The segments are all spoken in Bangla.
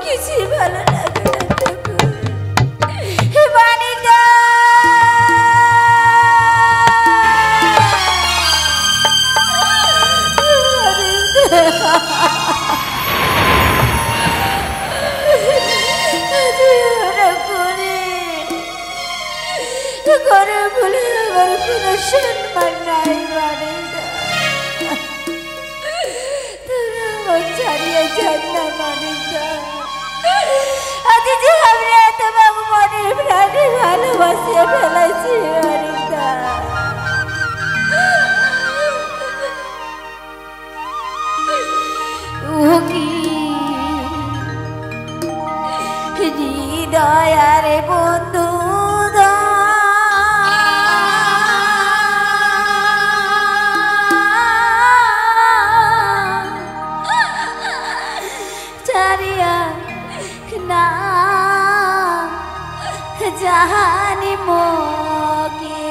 কিছুই ভালো লাগে ঘরে বলে আমার কোনো সম্মান নাই মানিকা তোরা আমার ছাড়িয়ে যান না মানিকা আজ যে আমরা এত বাবু মনের প্রাণে ভালোবাসিয়ে ফেলেছি মানিকা ও কি হৃদয়ারে বন্ধু জাহানি মোকে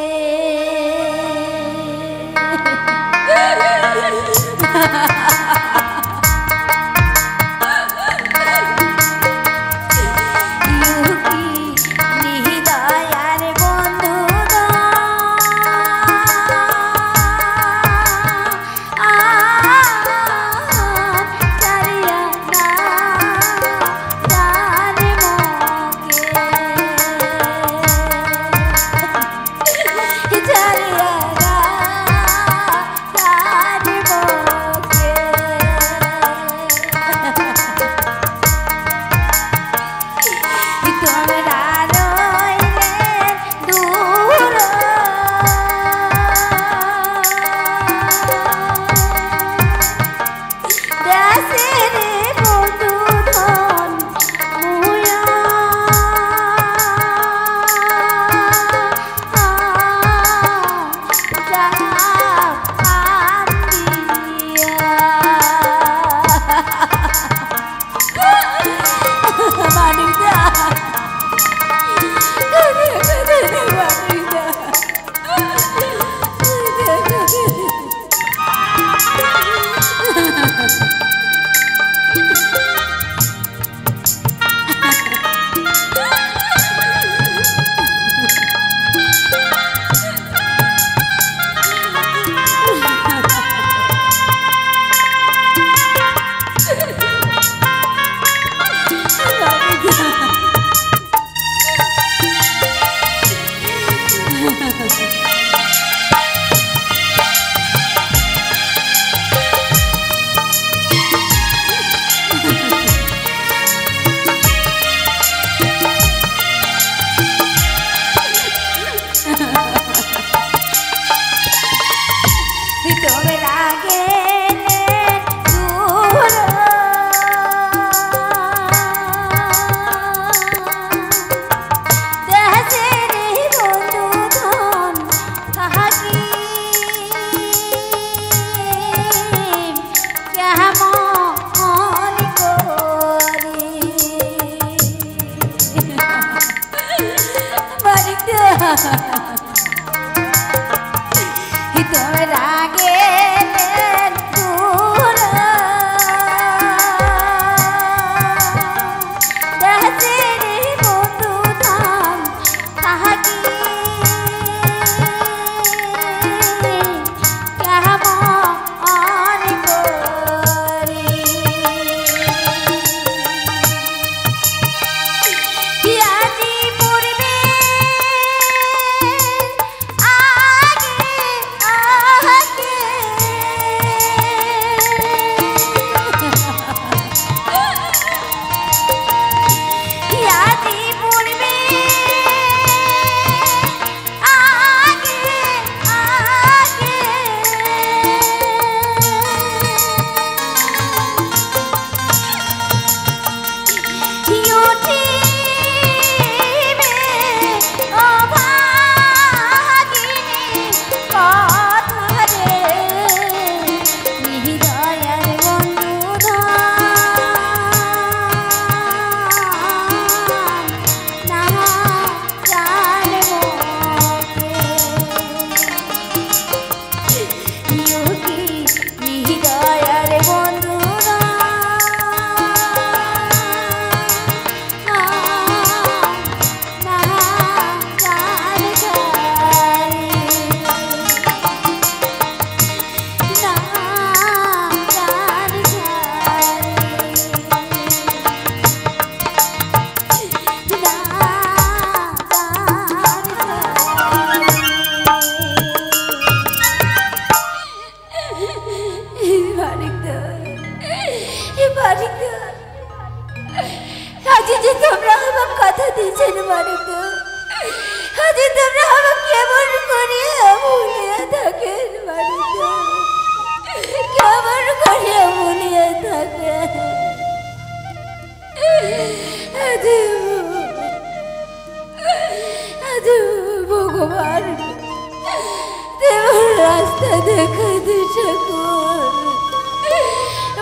রাস্তা দেখা দে ঠাকুর।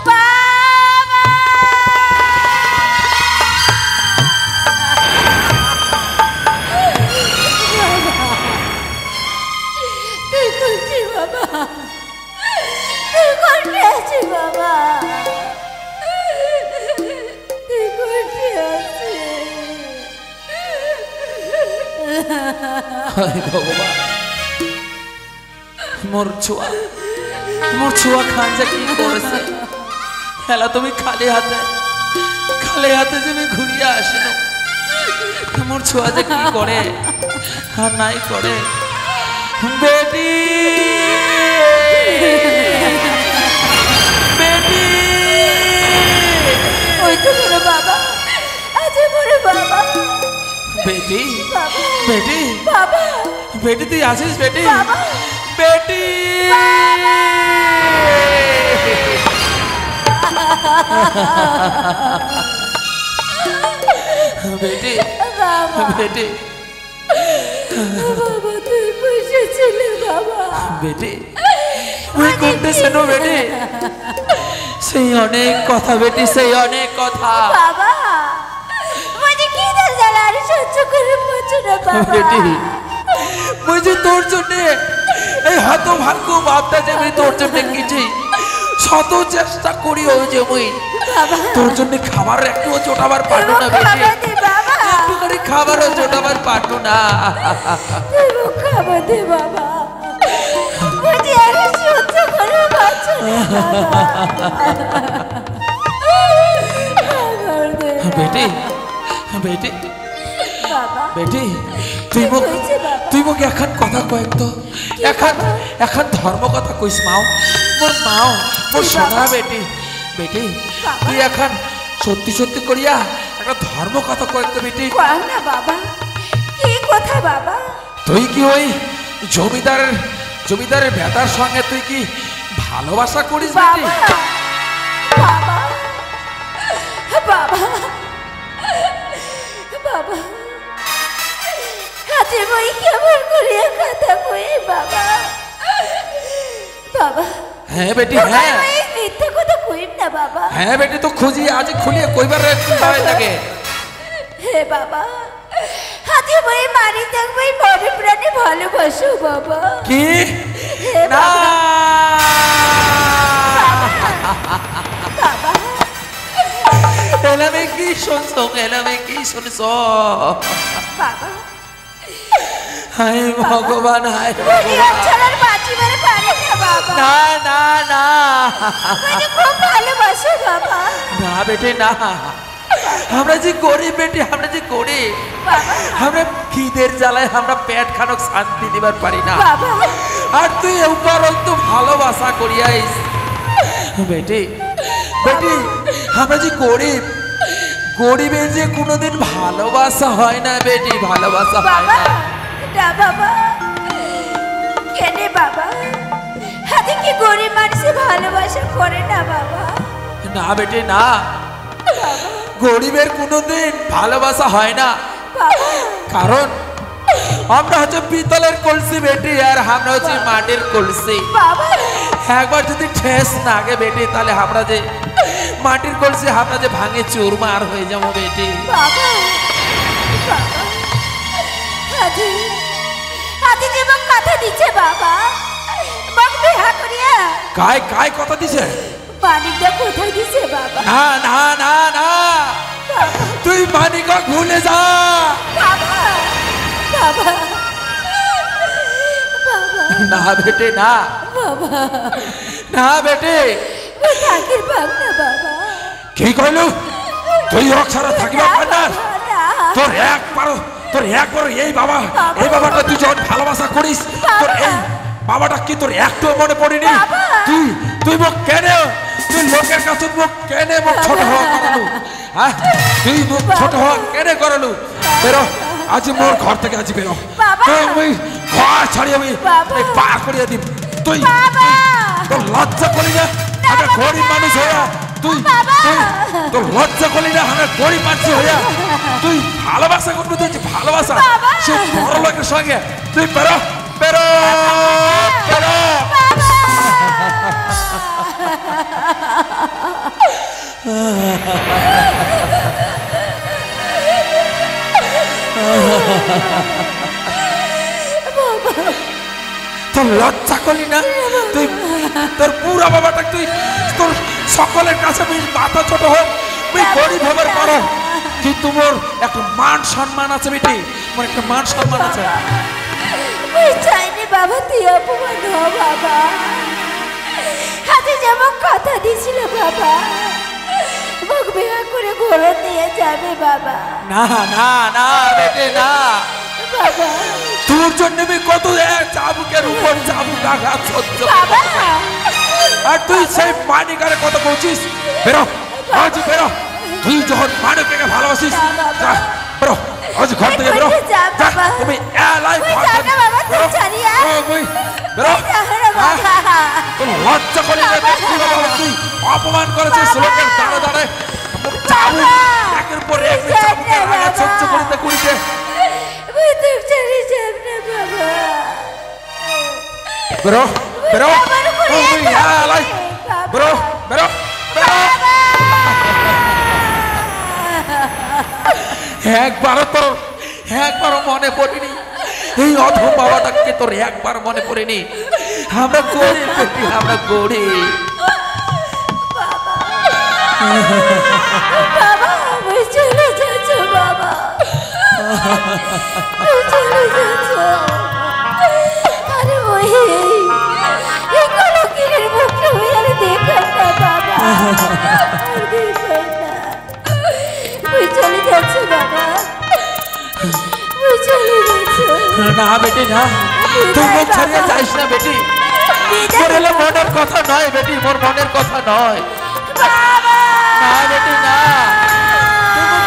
বাবা তুই করছি বাবা, তুই করতে আছি বাবা, তুই করতে আছি। ভগবান মোর ছোয়া খান যে কি করেছে হেলা তুমি খালি হাতে যে আমি ঘুরিয়ে আসিল মোর ছোয়া যে কি করে আর নাই করে। বেটি বেটি ওই তো বড় বাবা, আজ বড় বাবা। বেটি বাবা বেটি বাবা বেটি তুই আছিস বেটি? বাবা বেটি বেটি বাবা বেটি বাবা তুই বসেছিলি বাবা। বেটি ওই কোনটা শোনো বেটি, সেই অনেক কথা বেটি, সেই অনেক কথা। বাবা মুঝে কি জ্বালা আর সহ্য করে পাচ্ছি না বাবা। বেটি বুঝি তোর জন্য এই হত ভাগ্য বাপটা যে আমি তোর জন্য কিছু শত চেষ্টা করি ওই যে মুই তোর জন্য খাবার একটুও জোটাবার পারলো না বেটি, একটুখানি খাবারও জোটাবার পারলো না। খাবার দে বাবা, মুঝে আর সহ্য করে পাচ্ছি না বাবা। বেটি বেটি বাবা বেটি তুই মোক এখন কথা কয়েক তো, এখন ধর্ম কথা কইস মাও, মোর মাও মোর সোনা বেটি। বেটি তুই এখন সত্যি সত্যি করিয়া একটা ধর্ম কথা কয়েক তো বেটি। কয় না বাবা, কি কথা বাবা? তুই কি ওই জমিদারের ভেতার সঙ্গে তুই কি ভালোবাসা করিস বেটি? বাবা বাবা বাবা হাতে বই কেমন করিয়া কথা কই বাবা। বাবা হ্যাঁ বেটি হ্যাঁ মিথ্যা কথা কইব না বাবা। হ্যাঁ বেটি তো খুঁজি আজ খুলিয়ে কইবার দাঁড়াই থাকে। হে বাবা হাতে বই মারি থাকবো মনে প্রাণে ভালোবাসো বাবা। কি হে না বাবা এলামে কি শুনছো, এলামে কি শুনছো? বাবা হায় ভগবান হায় দুনিয়া ছাড়ার বাঁচি মেরে পারি না বাবা। না না না মুঝে খুব ভালোবাসো বাবা। না বেটি না, আমরা যে গরিব বেটি, আমরা যে গরিব, আমরা খিদের জ্বালায় আমরা পেট খানক শান্তি দিবার পারি না। বাবা আর তুই উপরন্তু ভালোবাসা করিয়াইস বেটি। বেটি আমরা যে গরিব, গরিবের যে কোনোদিন ভালোবাসা হয় না বেটি, ভালোবাসা হয় বাবা না। না বাবা কেনে বাবা, হাতে কি গরিব মানুষে ভালোবাসা করে না বাবা। না বেটি না, গরিবের কোনোদিন ভালোবাসা হয় না, বাবা কারণ আমরা হচ্ছে পিতলের কলসি বেটি আর আমরা হচ্ছে মাটির কলসি। বাবা একবার যদি ঠেস না আগে বেটি তাহলে আমরা যে মাটির কলসি আমরা যে ভাঙে চুরমার হয়ে যাবো বেটি। বাবা বাবা হাতে হাতে যে মোক কথা দিচ্ছে বাবা, মোক বিহা করিয়া কায় কথা দিছে? পানিটা কোথায় দিছে বাবা? না না না না তুই মানিকা ভুলে যা। বাবা বাবা বাবা না বেটে না, বাবা না বেটে থাকির পাব না বাবা। কি কইলু তুই রক ছাড়া থাকিবা পার না? তোর একবার এই বাবাটা তুই যখন ভালোবাসা করিস তোর এই বাবাটা কি তোর একটু মনে পড়েনি? তুই মুখ কেনে, তুই লোকের কাছে মুখ কেনে মুখ ছোট হওয়া করালু? হ্যাঁ তুই মুখ ছোট হওয়া কেনে করালু? বেরো আজ মোর ঘর থেকে আজ বেরো, তুই ঘর ছাড়ি আমি পার করিয়া দিব। তুই তোর লজ্জা করি না আমরা গরিব মানুষ হইয়া, তুই তোর লজ্জা করলি না আমরা গরিব মানুষ হইয়া তুই ভালোবাসা করবি? তুই ভালোবাসা সে বড় লোকের সঙ্গে তুই বেরো বেরো বেরো। তোর লজ্জা করলি না? তুই তোর পুরা বাবাটা তুই তোর সকলের কাছে মাথা ছোট হোক, তুই গরিব হবার পারো, কিন্তু মোর একটা মান সম্মান আছে বেটি, মোর একটা মান সম্মান আছে। ওই চাইনি বাবা তুই অপমান হ বাবা, হাতে যেমন কথা দিছিল বাবা মুখ বিয়া করে ঘরে নিয়ে যাবে বাবা। না না না বেটি না বাবা, তোর জন্য আমি কত চাবুকের উপর চাবুক আঘাত সহ্য বাবা, আর তুই সেই মানিকারে কত করছিস? বেরো আজ বেরো, তুই যখন মানিকাকে ভালোবাসিস যা বেরো, আজ ঘর থেকে বেরো, তুমি এলাই লজ্জা করে তুই অপমান করেছিস লোকের দাঁড়ে দাঁড়ে চাবুক একের পর এক চাবুকের আঘাত সহ্য করিতে করিতে বেরো বেরো, তুমি এলাই বেরো বেরো বেরো। একবারও মনে পড়েনি এই অধম বাবাটাকে? তোর একবার মনে পড়েনি? আমরা গরিব বেটি, আমরা গরিব। বাবা আমি চলে যাচ্ছ বাবা, চলে যাচ্ছ। আরে ওই এই কলঙ্কিনীর মুখটা ওই আর দেখেন না বাবা, আর দেখেন না। ওই চলে যাচ্ছ বাবা, ওই চলে যাচ্ছ। না বেটি না, তুই মুখ ছাড়িয়ে যাইস না বেটি, তোর এলো মনের কথা নয় বেটি, মোর মনের কথা নয়। না বেটি না, তুই মুখ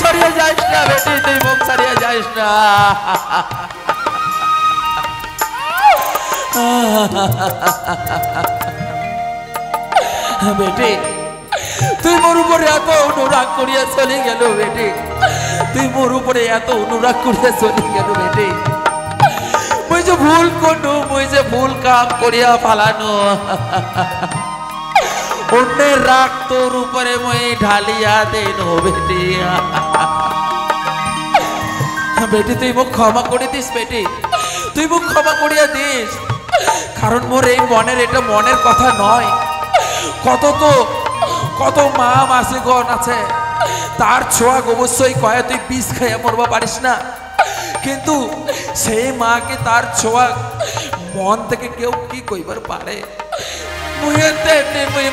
ছাড়িয়ে যাইস না বেটি, তুই মুখ ছাড়িয়ে যাইস না বেটি। তুই মোর উপরে এত অনুরাগ করিয়া চলে গেল বেটি, তুই মোর উপরে এত অনুরাগ করিয়া চলে গেল বেটি। মুই যে ভুল করলু, মুই যে ভুল কাম করিয়া ফালানো, অন্যের রাগ তোর উপরে মুই ঢালিয়া দেন বেটি। বেটি তুই মুখ ক্ষমা করে দিস বেটি, তুই মুখ ক্ষমা করিয়া দিস, কারণ মোর এই মনের, এটা মনের কথা নয়। কত মা মাসিগণ আছে, তার ছোঁয়া অবশ্যই কয়ে তুই বিষ খাইয়া মরবা পারিস না, কিন্তু সেই মাকে তার ছোঁয়া মন থেকে কেউ কি কইবার পারে? মুই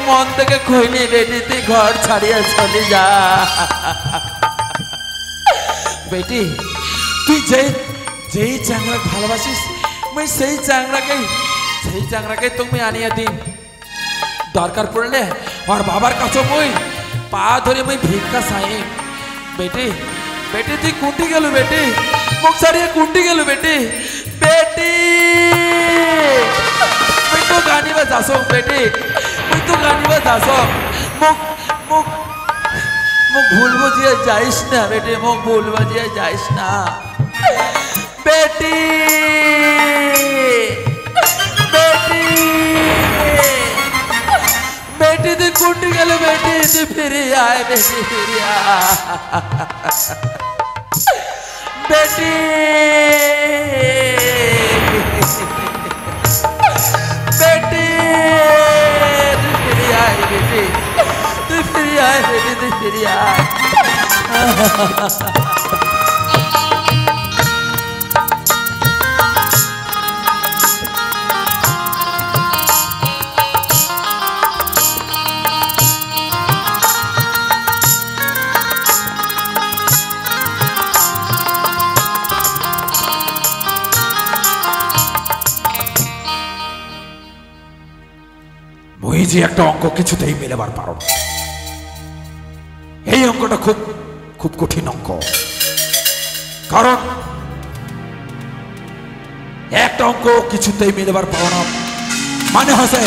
মন থেকে কইনি বেটি, তুই ঘর ছাড়িয়া চলে যা বেটি। তুই যেই চ্যাংরা ভালোবাসিস, মুই সেই চ্যাংরাকে তুমি আনিয়া দিন। দরকার পড়লে আর বাবার কাছে মুই পা ধরে মুই ভিক্ষা চাই বেটি। বেটি তুই কুন্টি গেল বেটি, মুখ ছাড়িয়ে কুন্টি গেল বেটি। বেটি মুই তো গানিবা যাস বেটি, মুই তো গানিবা যাস, মুখ মুখ মুখ ভুল বুঝিয়ে যাইস না বেটি, মুখ ভুল বুঝিয়ে যাইস না বেটি। বেটি বেটি তুই কুন্টি গেল বেটি, তুই ফিরে আয় বেটি, ফিরে আয় বেটি। বেটি তুই ফিরে আয় বেটি, তুই ফিরে আয় বেটি, তুই ফিরে আয়। মুই যে একটা অঙ্ক কিছুতেই মেলাবার পারো না, এই অঙ্কটা খুব খুব কঠিন অঙ্ক। কারণ একটা অঙ্ক কিছুতেই মেলাবার পারো না, মানে হচ্ছে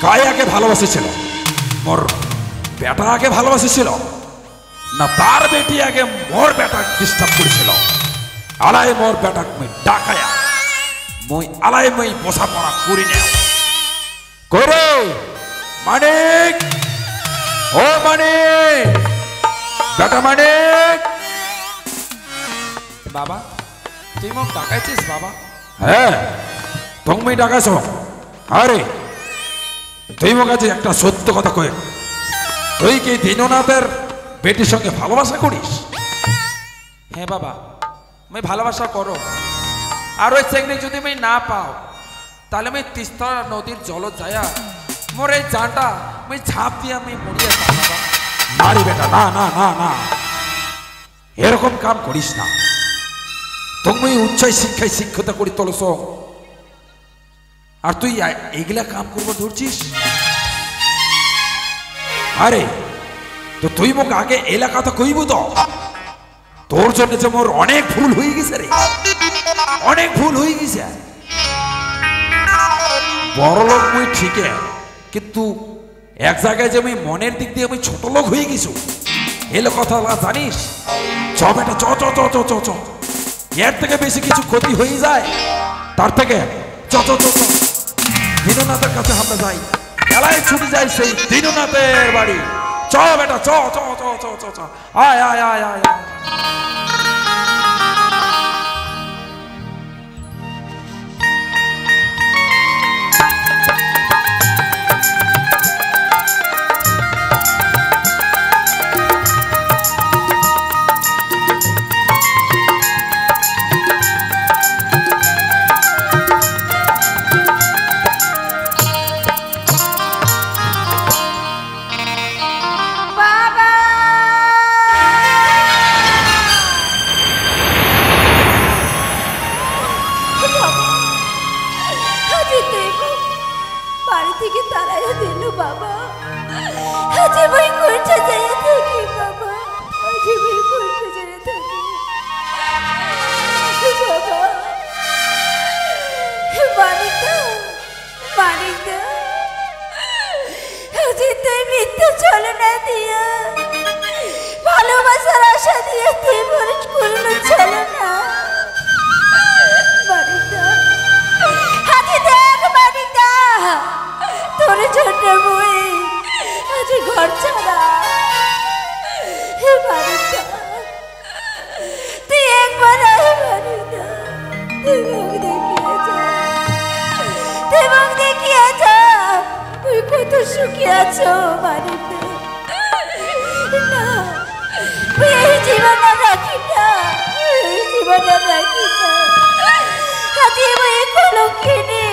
কায় আগে ভালোবাসেছিল, মোর বেটা আগে ভালোবাসেছিল না তার বেটি আগে মোর বেটা ডিস্টার্ব করেছিল। আলাই মোর বেটা মুই ডাকায়া মুই আলাই মুই বসা পড়া করি না করে মানিক, ও মানিক, বেটা মানিক। বাবা তুই মোক ডাকাইছিস বাবা? হ্যাঁ তুমি ডাকাছ। আরে তুই মোক কাছে একটা সত্য কথা কয়ে, তুই কি দীননাথের বেটির সঙ্গে ভালোবাসা করিস? হ্যাঁ বাবা আমি ভালোবাসা করো, আর ওই চেংড়ি যদি আমি না পাও তাহলে আমি তিস্তা নদীর জল যায়া মোর এই জানটা আমি ঝাঁপ দিয়ে আমি মরিয়ে যাই বাবা। না রে বেটা, না না না না, এরকম কাম করিস না। তুমি উচ্চ শিক্ষায় শিক্ষিত করি তোলস, আর তুই এগুলা কাম করবো ধরছিস? আরে তো তুই মোক আগে এলাকা তো কইব তো, তোর জন্য যে মোর অনেক ভুল হয়ে গেছে রে, অনেক ভুল হয়ে গেছে। বড় লোক মুই ঠিকই, কিন্তু এক জায়গায় যে আমি মনের দিক দিয়ে আমি ছোট লোক হয়ে গেছি, এলো কথা জানিস? চ বেটা চ চ চ চ চ চ, এর থেকে বেশি কিছু ক্ষতি হয়ে যায় তার থেকে চ চ চ চ, দীননাথের কাছে আমরা যাই, এলাই ছুটি যাই সেই দীননাথের বাড়ি। চ বেটা চ চ চ চ চ চ, আয় আয় আয় আয় আয়। বাড়ি থেকে তাড়াইয়া দিল বাবা। আজে ভাই কোনটা যাইয়া থাকি বাবা, আজে ভাই কোনটা যাইয়া থাকি বাবা। বাড়িটা বাড়িটা আজে তুই মিথ্যা ছলনা দিয়া ভালোবাসার আশা দিয়ে তুই মানুষ করলো ছলনা। বাড়িটা আজে দেখ, বাড়িটা তোর জন্য বই আজ ঘর ছাড়া। বাড়িটা তুই একবার আয়, বাড়িটা তুই মুখ দেখিয়ে যা, তুই মুখ দেখিয়ে যা, তুই কত সুখী আছো বাড়িতে। না তুই এই জীবন আর রাখি না, এই জীবন আর রাখি না। আজ আমি কলঙ্কিনী,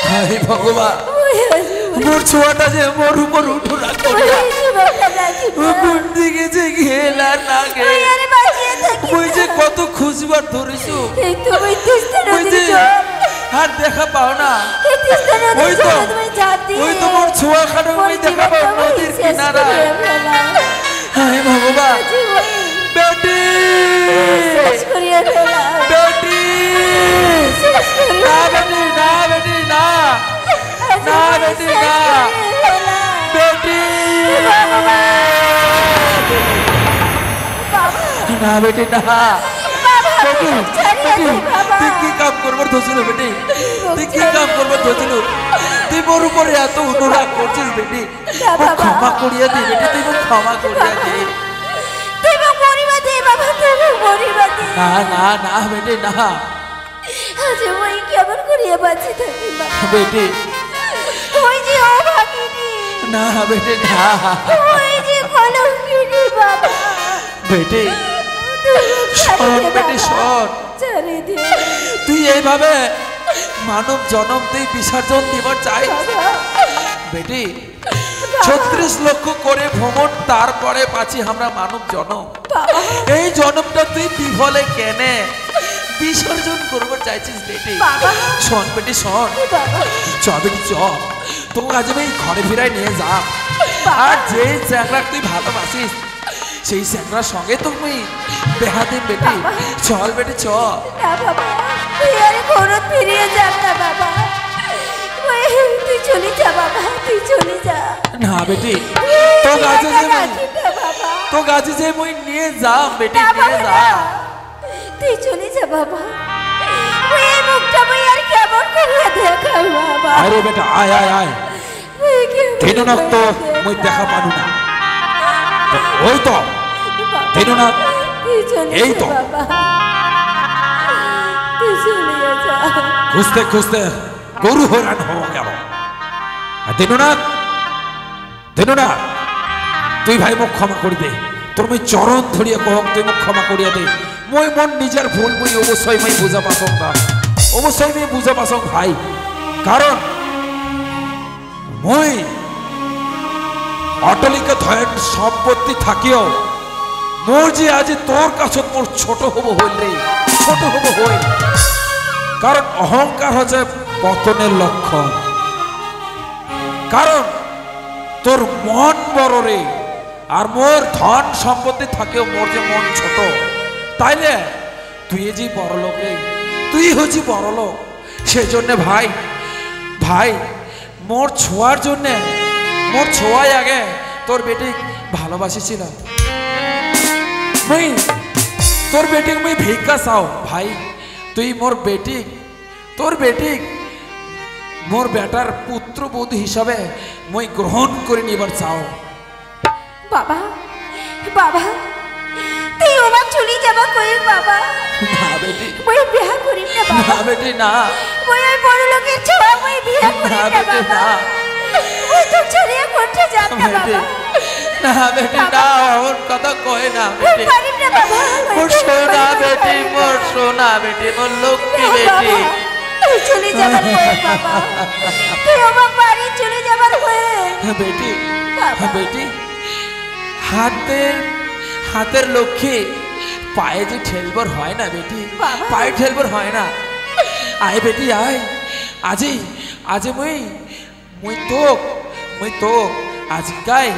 হায় ভগবান, মোর ছোঁয়াটা যে মোর উপর উঠো না করিয়া কোন দিকে যে গেলা না গেলা, ওই যে কত খুঁজবার ধরেছো, ওই যে আর দেখা পাও না, ওই তো মোর ছোঁয়া খাটো আমি দেখা পাও নদীর কিনারা। হায় ভগবান, বেটি বেটি, না বেটি না বেটি না, না বেটি না, বেটি না বেটি না, বেটি বেটি তুই কি কাম করবার ধরছিল বেটি, তুই কি কাম করবার ধরছিল? তুই মোর উপরে এত অনুরাগ করছিস বেটি, ক্ষমা করিয়া দি বেটি, তুই ক্ষমা করিয়া দি। না না না বেটি না, আজ ওই কেমন করিয়া বাঁচি থাকি বেটি, ওই যে অভাগিনী, না বেটি না, ওই যে কলঙ্কিনী বাবা। বেটি শোন বেটি শোন, তুই এইভাবে মানব জনম তুই বিসর্জন দিবার চাই বেটি? 36 লক্ষ করে ভ্রমণ, তারপরে পাচ্ছি আমরা মানব জনম। এই জনমটা তুই বিফলে কেনে বিসর্জন করবার চাইছিস বেটি? শোন বেটি শোন, চ বেটি চ, তোকে আজ আমি ঘরে ফিরাই নিয়ে যা, আর যে চ্যাংড়া তুই ভালোবাসিস সেই চ্যাংড়ার সঙ্গে তুমি বেহা দিন বেটি। চল বেটি চ। না বাবা, তুই আর কোনো ফিরিয়ে যাস না বাবা, তুই চলে যা বাবা, তুই চলে যা। না বেটি, তো গাছে যে তো গাছে যে মই নিয়ে যা বেটি, নিয়ে যা। তুই চলে যা বাবা, ওই মুখটা মই আর কেমন কেমন করিয়া দেখা বাবা আরে বেটা আয় আয় আয় দিনুনাথ তো মুই দেখা পানু না তো ওই তো দিনুনাথ এই তো খুঁজতে খুঁজতে গরু হরান হওয়া গেল দিনুনাথ দিনুনাথ তুই ভাই মোক ক্ষমা করি দে তোর মুই চরণ ধরিয়া কহ তুই মোক ক্ষমা করিয়া দে মই মন নিজের ভুল মুই অবশ্যই মই বুঝা পাসং না অবশ্যই মুই বুঝা পাসং ভাই কারণ মই অটলিকা ধন সম্পত্তি থাকিও মোর যে আজ তোর কাছে মোর ছোট হব হইল রে ছোট হব হইল কারণ অহংকার হচ্ছে পতনের লক্ষণ কারণ তোর মন বড় রে আর মোর ধন সম্পত্তি থাকেও মোর যে মন ছোট তাইলে তুই যে বড় লোক রে তুই হচ্ছি বড় লোক সেই জন্য ভাই ভাই মোর ছোঁয়ার জন্য মোর ছোঁয়াই আগে তোর বেটি ভালোবাসিছিলাম মুই তোর বেটি মুই ভিক্ষা চাও ভাই তুই মোর বেটি তোর বেটি মোর বেটার পুত্রবধূ হিসাবে মুই গ্রহণ করে নিবার চাও বাবা বাবা তুই ওমা চলে যাবা কই বাবা না বেটি মই বিয়া করিম না বাবা না বেটি না মই ওই বড় লোকের ছোঁয়া মই বিয়া করিম না বেটি, বাবা না। মই তো ছড়িয়ে করতে যাব না বেটি বাবা না বেটি না ওর কথা কয় না বেটি পারিম না বাবা মোর সোনা বেটি মোর সোনা বেটি মোর লক্ষ্মী বেটি তুই চলে যাবার কই বাবা তুই আমার বাড়ি চলে যাবার কই বেটি বাবা। বেটি হাতের হাতের লক্ষ্মী পায়ে যে ঠেলবার হয় না বেটি বাবা। পায়ে ঠেলবার হয় না আয় বেটি আয় আজি আজি মুই মুই তো আজকাই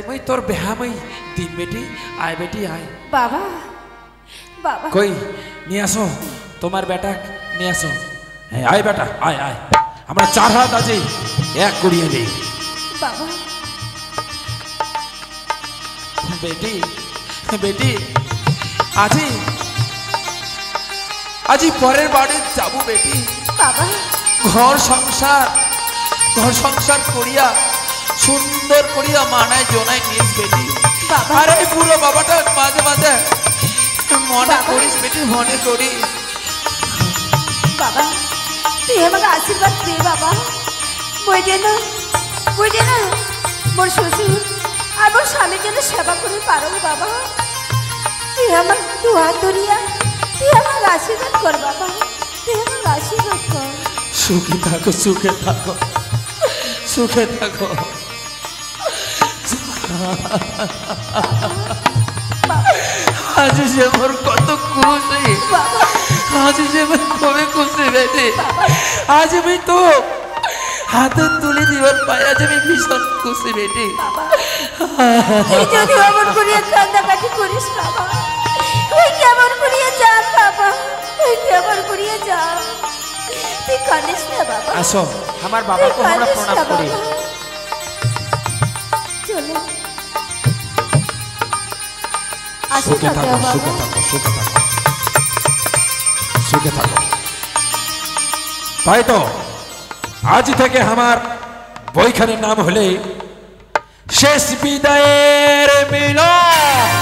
মুই তোর বেহা মুই দিন বেটি আয় বেটি আয় বাবা বাবা কই নিয়ে আসো তোমার বেটা নিয়ে আসো হ্যাঁ আয় বেটা আয় আয় আমরা চার হাত আজি এক করিয়ে দিই বাবা বেটি বেটি আজি আজি পরের বাড়ি যাবো বেটি বাবা ঘর সংসার করিয়া সুন্দর করিয়া মানায় জোনায় নিস বেটি বাবা। আরে এই বুড়ো বাবাটা মাঝে মাঝে মনে বাবা। করিস বেটি মনে করিস বাবা তুই আমাকে আশীর্বাদ দে বাবা বুঝে না মোর শ্বশুর আর মোর স্বামীর জন্য সেবা করে পারো বাবা তুই আমার দু হাত ধরিয়া তুই আমাকে আশীর্বাদ কর বাবা তুই আমাকে আশীর্বাদ কর সুখে থাকো সুখে থাকো সুখে থাকো আজ সে মোর কত খুশি বাবা আজ সে মোর খুবই খুশি বেটি আজ আমি তো হাতে তুলে দিবার পাই আজ আমি ভীষণ খুশি বেটি বাবা তুই যদি অমন করিয়া কান্দাকাটি করিস বাবা তুই কেমন করিয়া যান বাবা তুই কেমন করিয়া যান তুই কাঁদিস না বাবা আসো আমার তুই বাবাকে আমরা কাঁদিস না প্রণাম করি বাবা। চলো সুখে আশীর্বাদ থাকো দেও সুখে বাবা থাকো সুখে থাকো সুখে থাকো তাই তো আজ থেকে আমার বইখানের নাম হলে শেষ বিদায়ের মিলন